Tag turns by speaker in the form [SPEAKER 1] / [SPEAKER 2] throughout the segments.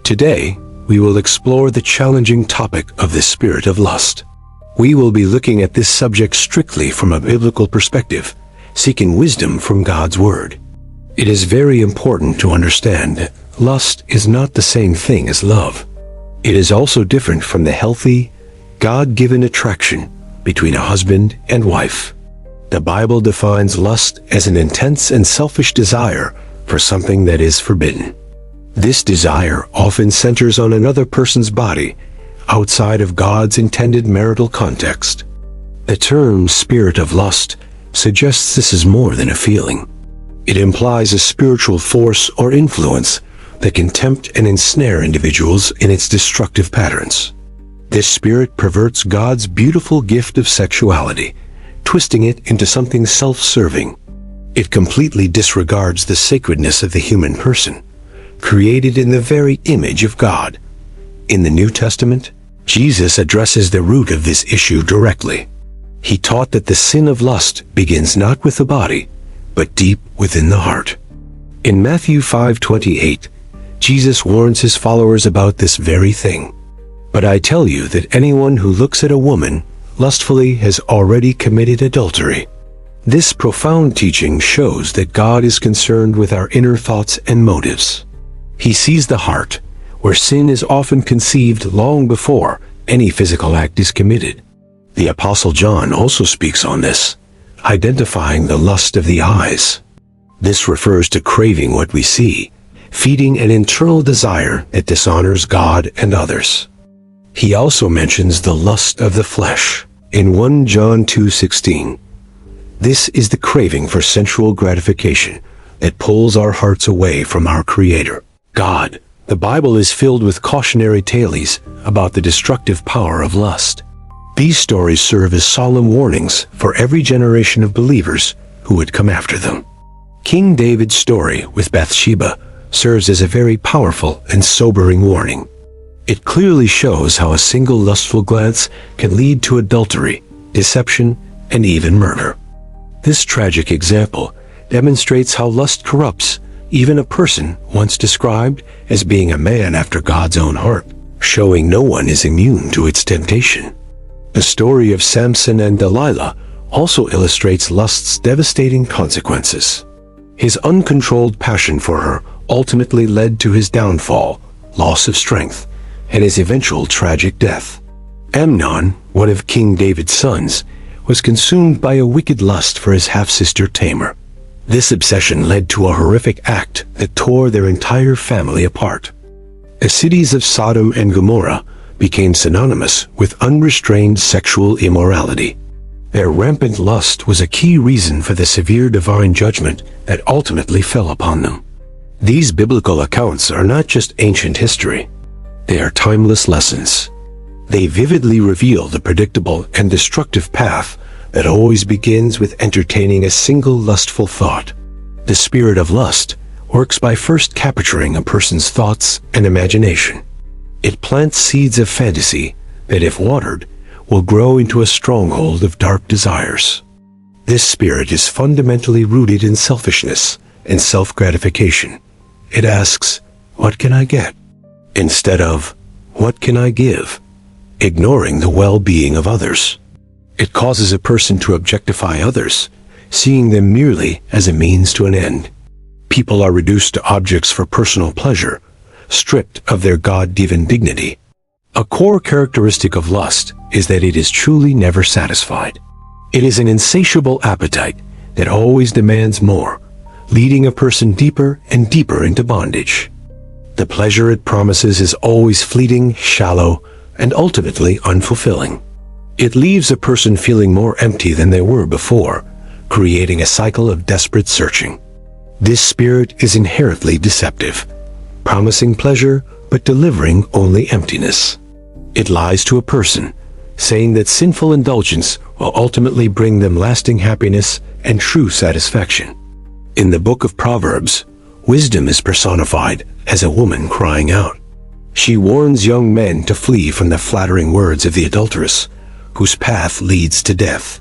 [SPEAKER 1] Today, we will explore the challenging topic of the spirit of lust. We will be looking at this subject strictly from a biblical perspective, seeking wisdom from God's Word. It is very important to understand that lust is not the same thing as love. It is also different from the healthy, God-given attraction between a husband and wife. The Bible defines lust as an intense and selfish desire for something that is forbidden. This desire often centers on another person's body, outside of God's intended marital context. The term spirit of lust suggests this is more than a feeling. It implies a spiritual force or influence that can tempt and ensnare individuals in its destructive patterns. This spirit perverts God's beautiful gift of sexuality, twisting it into something self-serving. It completely disregards the sacredness of the human person, created in the very image of God. In the New Testament, Jesus addresses the root of this issue directly. He taught that the sin of lust begins not with the body, but deep within the heart. In Matthew 5:28, Jesus warns his followers about this very thing. But I tell you that anyone who looks at a woman lustfully has already committed adultery. This profound teaching shows that God is concerned with our inner thoughts and motives. He sees the heart, where sin is often conceived long before any physical act is committed. The Apostle John also speaks on this, identifying the lust of the eyes. This refers to craving what we see, feeding an internal desire that dishonors God and others. He also mentions the lust of the flesh in 1 John 2:16. This is the craving for sensual gratification that pulls our hearts away from our Creator, God. The Bible is filled with cautionary tales about the destructive power of lust. These stories serve as solemn warnings for every generation of believers who would come after them. King David's story with Bathsheba serves as a very powerful and sobering warning. It clearly shows how a single lustful glance can lead to adultery, deception, and even murder. This tragic example demonstrates how lust corrupts even a person once described as being a man after God's own heart, showing no one is immune to its temptation. The story of Samson and Delilah also illustrates lust's devastating consequences. His uncontrolled passion for her ultimately led to his downfall, loss of strength, and his eventual tragic death. Amnon, one of King David's sons, was consumed by a wicked lust for his half-sister Tamar. This obsession led to a horrific act that tore their entire family apart. The cities of Sodom and Gomorrah became synonymous with unrestrained sexual immorality. Their rampant lust was a key reason for the severe divine judgment that ultimately fell upon them. These biblical accounts are not just ancient history. They are timeless lessons. They vividly reveal the predictable and destructive path that always begins with entertaining a single lustful thought. The spirit of lust works by first capturing a person's thoughts and imagination. It plants seeds of fantasy that, if watered, will grow into a stronghold of dark desires. This spirit is fundamentally rooted in selfishness and self-gratification. It asks, "What can I get?" instead of, "What can I give?" ignoring the well-being of others. It causes a person to objectify others, seeing them merely as a means to an end. People are reduced to objects for personal pleasure, stripped of their God-given dignity. A core characteristic of lust is that it is truly never satisfied. It is an insatiable appetite that always demands more, leading a person deeper and deeper into bondage. The pleasure it promises is always fleeting, shallow, and ultimately unfulfilling. It leaves a person feeling more empty than they were before, creating a cycle of desperate searching. This spirit is inherently deceptive, promising pleasure but delivering only emptiness. It lies to a person, saying that sinful indulgence will ultimately bring them lasting happiness and true satisfaction. In the book of Proverbs, wisdom is personified as a woman crying out. She warns young men to flee from the flattering words of the adulteress, whose path leads to death.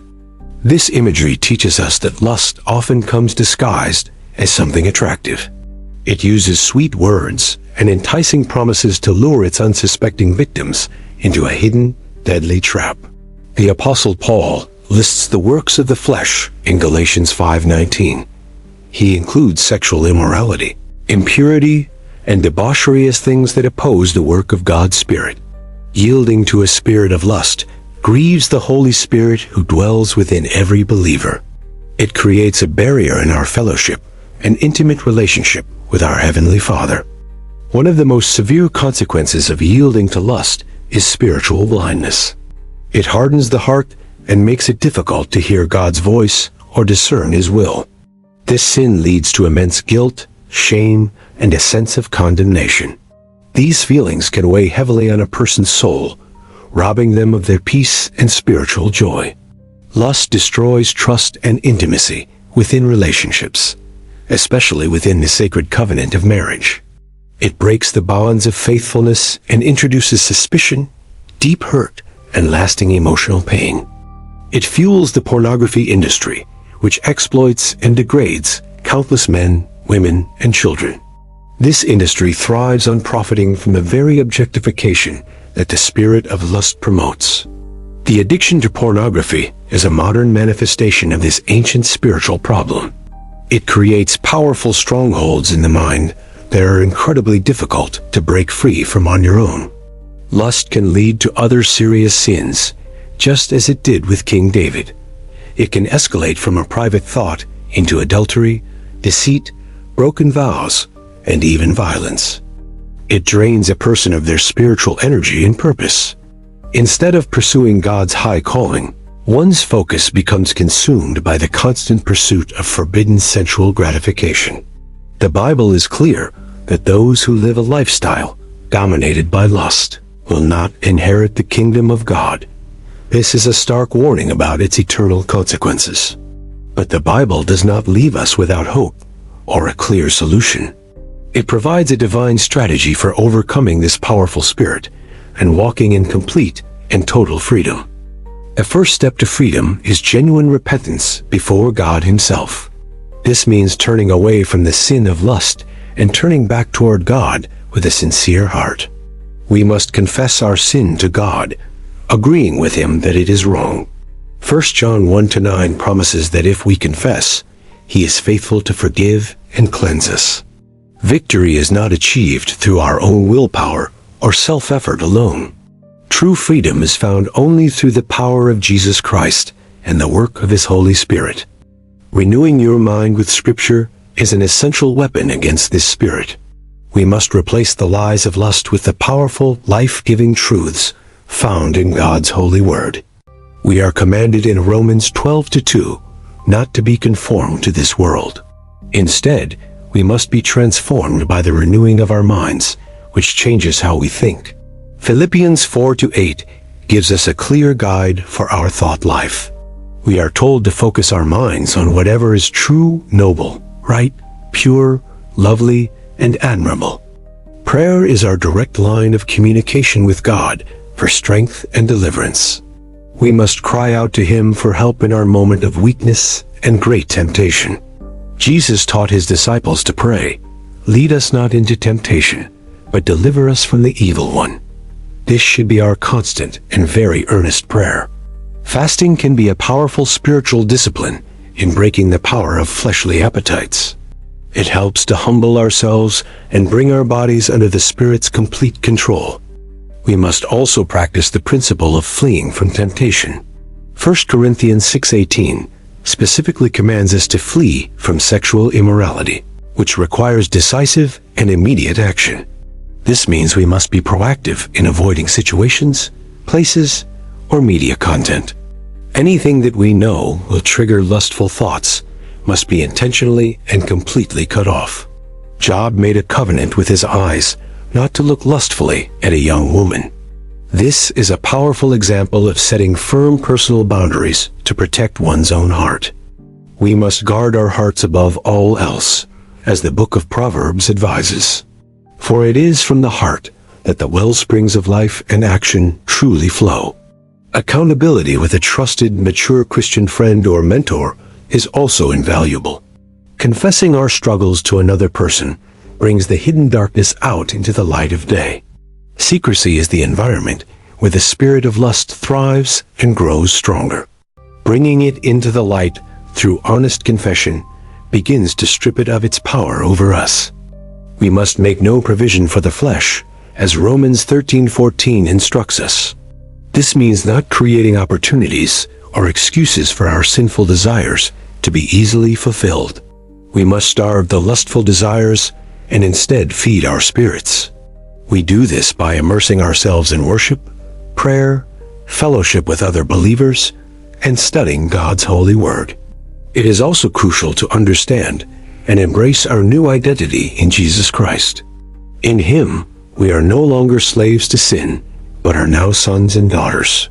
[SPEAKER 1] This imagery teaches us that lust often comes disguised as something attractive. It uses sweet words and enticing promises to lure its unsuspecting victims into a hidden, deadly trap. The Apostle Paul lists the works of the flesh in Galatians 5:19. He includes sexual immorality, impurity, and debauchery as things that oppose the work of God's Spirit. Yielding to a spirit of lust grieves the Holy Spirit who dwells within every believer. It creates a barrier in our fellowship, an intimate relationship with our Heavenly Father. One of the most severe consequences of yielding to lust is spiritual blindness. It hardens the heart and makes it difficult to hear God's voice or discern His will. This sin leads to immense guilt, shame, and a sense of condemnation. These feelings can weigh heavily on a person's soul, robbing them of their peace and spiritual joy. Lust destroys trust and intimacy within relationships, especially within the sacred covenant of marriage. It breaks the bonds of faithfulness and introduces suspicion, deep hurt, and lasting emotional pain. It fuels the pornography industry, which exploits and degrades countless men, women, and children. This industry thrives on profiting from the very objectification that the spirit of lust promotes. The addiction to pornography is a modern manifestation of this ancient spiritual problem. It creates powerful strongholds in the mind that are incredibly difficult to break free from on your own. Lust can lead to other serious sins, just as it did with King David. It can escalate from a private thought into adultery, deceit, broken vows, and even violence. It drains a person of their spiritual energy and purpose. Instead of pursuing God's high calling, one's focus becomes consumed by the constant pursuit of forbidden sensual gratification. The Bible is clear that those who live a lifestyle dominated by lust will not inherit the kingdom of God. This is a stark warning about its eternal consequences. But the Bible does not leave us without hope or a clear solution. It provides a divine strategy for overcoming this powerful spirit and walking in complete and total freedom. A first step to freedom is genuine repentance before God Himself. This means turning away from the sin of lust and turning back toward God with a sincere heart. We must confess our sin to God, agreeing with Him that it is wrong. 1 John 1-9 promises that if we confess, He is faithful to forgive and cleanse us. Victory is not achieved through our own willpower or self-effort alone. True freedom is found only through the power of Jesus Christ and the work of His Holy Spirit. Renewing your mind with Scripture is an essential weapon against this spirit. We must replace the lies of lust with the powerful, life-giving truths found in God's holy word. We are commanded in Romans 12:2 not to be conformed to this world. Instead, we must be transformed by the renewing of our minds, which changes how we think. Philippians 4:8 gives us a clear guide for our thought life. We are told to focus our minds on whatever is true, noble, right, pure, lovely, and admirable. Prayer is our direct line of communication with God for strength and deliverance. We must cry out to Him for help in our moment of weakness and great temptation. Jesus taught His disciples to pray, "Lead us not into temptation, but deliver us from the evil one." This should be our constant and very earnest prayer. Fasting can be a powerful spiritual discipline in breaking the power of fleshly appetites. It helps to humble ourselves and bring our bodies under the Spirit's complete control. We must also practice the principle of fleeing from temptation. 1 Corinthians 6:18 specifically commands us to flee from sexual immorality, which requires decisive and immediate action. This means we must be proactive in avoiding situations, places, or media content. Anything that we know will trigger lustful thoughts must be intentionally and completely cut off. Job made a covenant with his eyes not to look lustfully at a young woman. This is a powerful example of setting firm personal boundaries to protect one's own heart. We must guard our hearts above all else, as the book of Proverbs advises. For it is from the heart that the well springs of life and action truly flow. Accountability with a trusted, mature Christian friend or mentor is also invaluable. Confessing our struggles to another person brings the hidden darkness out into the light of day. Secrecy is the environment where the spirit of lust thrives and grows stronger. Bringing it into the light through honest confession begins to strip it of its power over us. We must make no provision for the flesh, as Romans 13:14 instructs us. This means not creating opportunities or excuses for our sinful desires to be easily fulfilled. We must starve the lustful desires and instead feed our spirits. We do this by immersing ourselves in worship, prayer, fellowship with other believers, and studying God's holy word. It is also crucial to understand and embrace our new identity in Jesus Christ. In Him, we are no longer slaves to sin, but are now sons and daughters.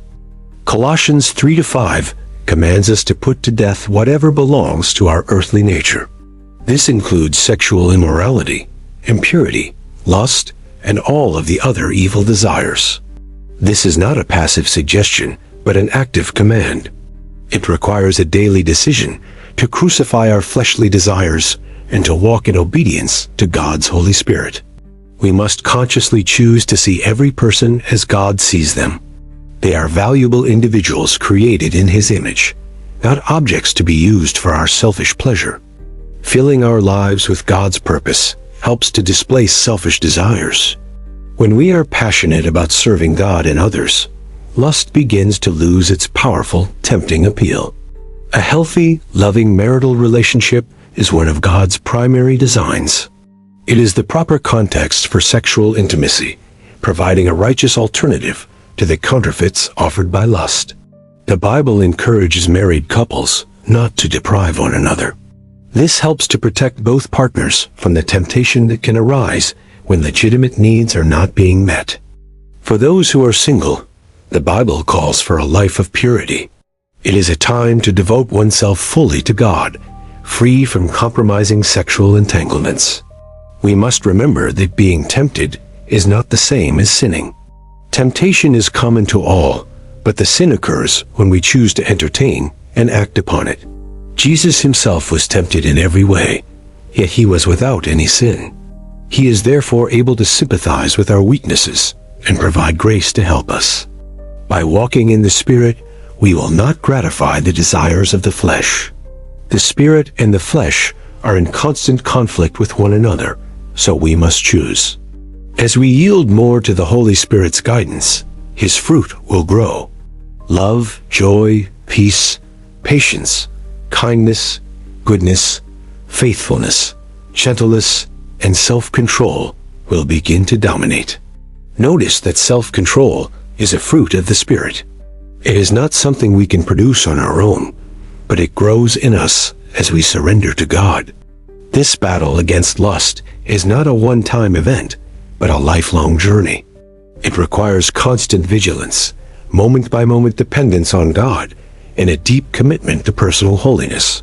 [SPEAKER 1] Colossians 3-5 commands us to put to death whatever belongs to our earthly nature. This includes sexual immorality, impurity, lust, and all of the other evil desires. This is not a passive suggestion, but an active command. It requires a daily decision to crucify our fleshly desires and to walk in obedience to God's Holy Spirit. We must consciously choose to see every person as God sees them. They are valuable individuals created in His image, not objects to be used for our selfish pleasure. Filling our lives with God's purpose helps to displace selfish desires. When we are passionate about serving God and others, lust begins to lose its powerful, tempting appeal. A healthy, loving marital relationship is one of God's primary designs. It is the proper context for sexual intimacy, providing a righteous alternative to the counterfeits offered by lust. The Bible encourages married couples not to deprive one another. This helps to protect both partners from the temptation that can arise when legitimate needs are not being met. For those who are single, the Bible calls for a life of purity. It is a time to devote oneself fully to God, free from compromising sexual entanglements. We must remember that being tempted is not the same as sinning. Temptation is common to all, but the sin occurs when we choose to entertain and act upon it. Jesus Himself was tempted in every way, yet He was without any sin. He is therefore able to sympathize with our weaknesses and provide grace to help us. By walking in the Spirit, we will not gratify the desires of the flesh. The Spirit and the flesh are in constant conflict with one another, so we must choose. As we yield more to the Holy Spirit's guidance, His fruit will grow. Love, joy, peace, patience, kindness, goodness, faithfulness, gentleness, and self-control will begin to dominate. Notice that self-control is a fruit of the Spirit. It is not something we can produce on our own, but it grows in us as we surrender to God. This battle against lust is not a one-time event, but a lifelong journey. It requires constant vigilance, moment-by-moment dependence on God, and a deep commitment to personal holiness.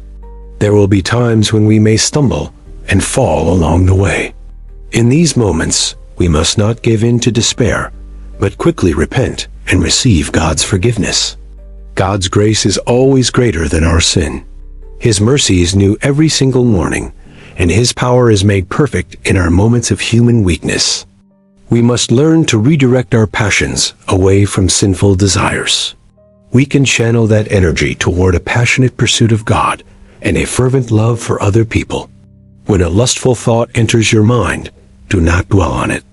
[SPEAKER 1] There will be times when we may stumble and fall along the way. In these moments, we must not give in to despair, but quickly repent and receive God's forgiveness. God's grace is always greater than our sin. His mercy is new every single morning, and His power is made perfect in our moments of human weakness. We must learn to redirect our passions away from sinful desires. We can channel that energy toward a passionate pursuit of God and a fervent love for other people. When a lustful thought enters your mind, do not dwell on it.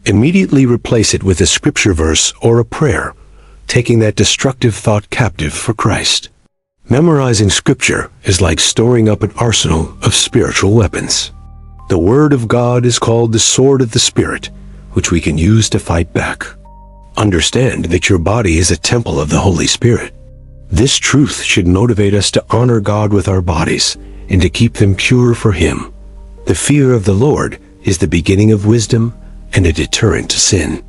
[SPEAKER 1] Immediately replace it with a scripture verse or a prayer, taking that destructive thought captive for Christ. Memorizing scripture is like storing up an arsenal of spiritual weapons. The Word of God is called the sword of the Spirit, which we can use to fight back. Understand that your body is a temple of the Holy Spirit. This truth should motivate us to honor God with our bodies and to keep them pure for Him. The fear of the Lord is the beginning of wisdom and a deterrent to sin.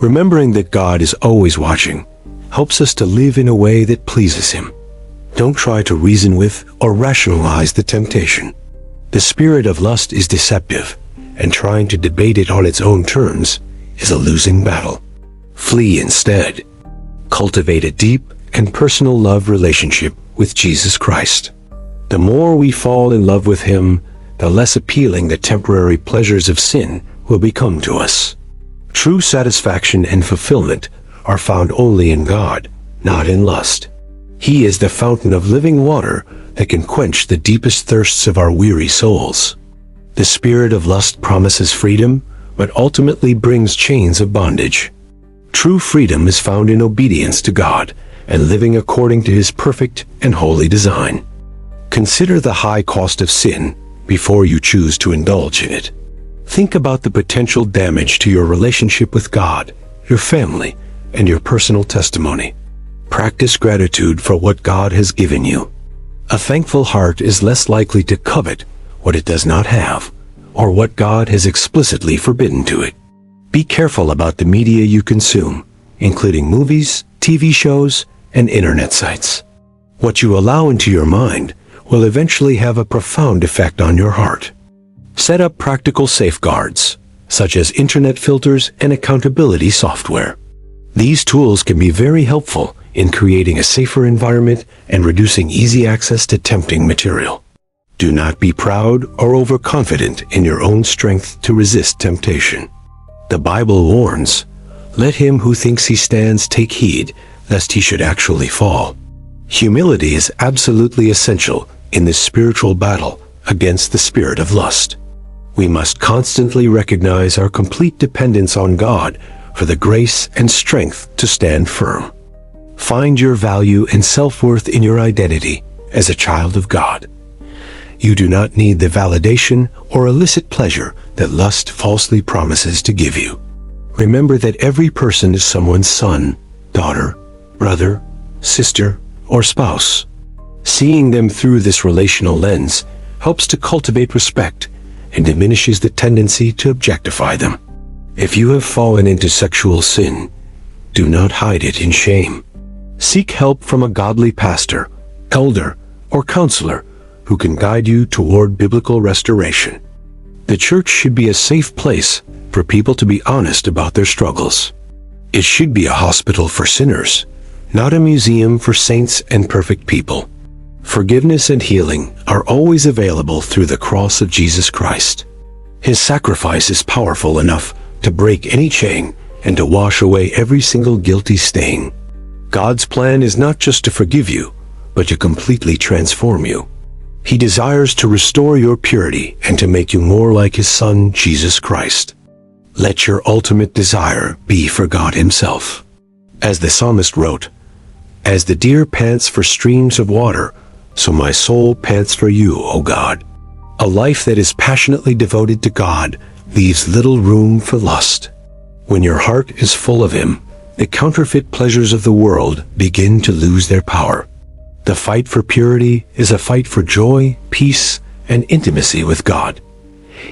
[SPEAKER 1] Remembering that God is always watching helps us to live in a way that pleases Him. Don't try to reason with or rationalize the temptation. The spirit of lust is deceptive, and trying to debate it on its own terms is a losing battle. Flee instead. Cultivate a deep and personal love relationship with Jesus Christ. The more we fall in love with Him, the less appealing the temporary pleasures of sin will become to us. True satisfaction and fulfillment are found only in God, not in lust. He is the fountain of living water that can quench the deepest thirsts of our weary souls. The spirit of lust promises freedom, but ultimately brings chains of bondage. True freedom is found in obedience to God and living according to His perfect and holy design. Consider the high cost of sin before you choose to indulge in it. Think about the potential damage to your relationship with God, your family, and your personal testimony. Practice gratitude for what God has given you. A thankful heart is less likely to covet what it does not have, or what God has explicitly forbidden to it. Be careful about the media you consume, including movies, TV shows, and internet sites. What you allow into your mind will eventually have a profound effect on your heart. Set up practical safeguards, such as internet filters and accountability software. These tools can be very helpful in creating a safer environment and reducing easy access to tempting material. Do not be proud or overconfident in your own strength to resist temptation. The Bible warns, "Let him who thinks he stands take heed, lest he should actually fall." Humility is absolutely essential in this spiritual battle against the spirit of lust. We must constantly recognize our complete dependence on God for the grace and strength to stand firm. Find your value and self-worth in your identity as a child of God. You do not need the validation or illicit pleasure that lust falsely promises to give you. Remember that every person is someone's son, daughter, brother, sister, or spouse. Seeing them through this relational lens helps to cultivate respect and diminishes the tendency to objectify them. If you have fallen into sexual sin, do not hide it in shame. Seek help from a godly pastor, elder, or counselor who can guide you toward biblical restoration. The church should be a safe place for people to be honest about their struggles. It should be a hospital for sinners, not a museum for saints and perfect people. Forgiveness and healing are always available through the cross of Jesus Christ. His sacrifice is powerful enough to break any chain and to wash away every single guilty stain. God's plan is not just to forgive you, but to completely transform you. He desires to restore your purity and to make you more like His Son, Jesus Christ. Let your ultimate desire be for God Himself. As the psalmist wrote, "As the deer pants for streams of water, so my soul pants for you, O God." A life that is passionately devoted to God leaves little room for lust. When your heart is full of Him, the counterfeit pleasures of the world begin to lose their power. The fight for purity is a fight for joy, peace, and intimacy with God.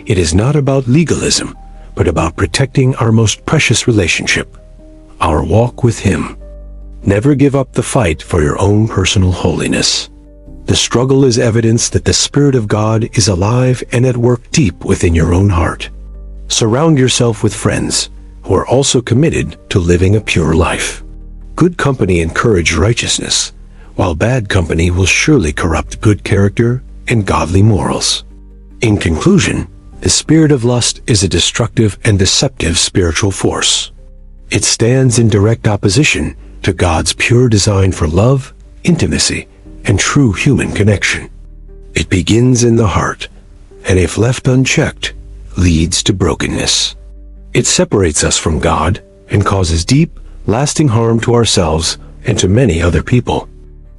[SPEAKER 1] It is not about legalism, but about protecting our most precious relationship, our walk with Him. Never give up the fight for your own personal holiness. The struggle is evidence that the Spirit of God is alive and at work deep within your own heart. Surround yourself with friends who are also committed to living a pure life. Good company encourages righteousness, while bad company will surely corrupt good character and godly morals. In conclusion, the spirit of lust is a destructive and deceptive spiritual force. It stands in direct opposition to God's pure design for love, intimacy, and true human connection. It begins in the heart, and if left unchecked, leads to brokenness. It separates us from God and causes deep, lasting harm to ourselves and to many other people.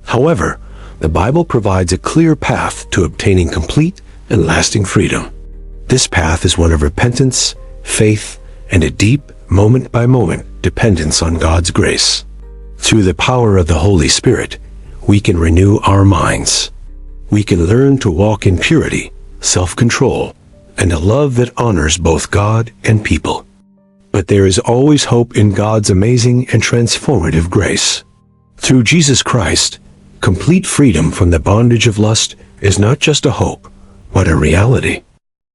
[SPEAKER 1] However, the Bible provides a clear path to obtaining complete and lasting freedom. This path is one of repentance, faith, and a deep, moment-by-moment dependence on God's grace. Through the power of the Holy Spirit, we can renew our minds. We can learn to walk in purity, self-control, and a love that honors both God and people. But there is always hope in God's amazing and transformative grace. Through Jesus Christ, complete freedom from the bondage of lust is not just a hope, but a reality.